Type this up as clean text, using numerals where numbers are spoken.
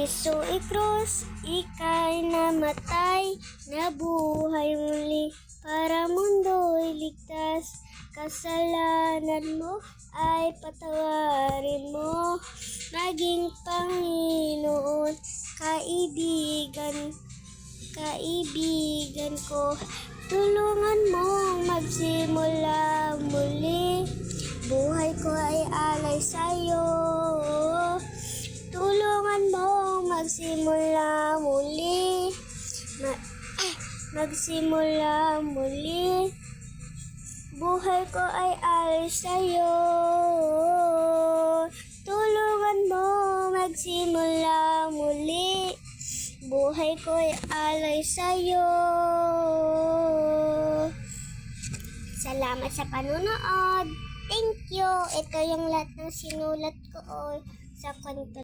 Heso ikrus, ika'y namatay, nabuhay muli para mundo'y ligtas. Kasalanan mo ay patawarin mo, naging Panginoon, kaibigan ko. Tulungan mong magsimula muli, buhay ko ay alay sa'yo. Tulungan mong magsimula muli, magsimula muli, buhay ko ay alay sa'yo. Tulungan mong magsimula muli, buhay ko ay alay sa'yo. Salamat sa panonood. Thank you. Ito yung lahat ng sinulat ko sa kwento.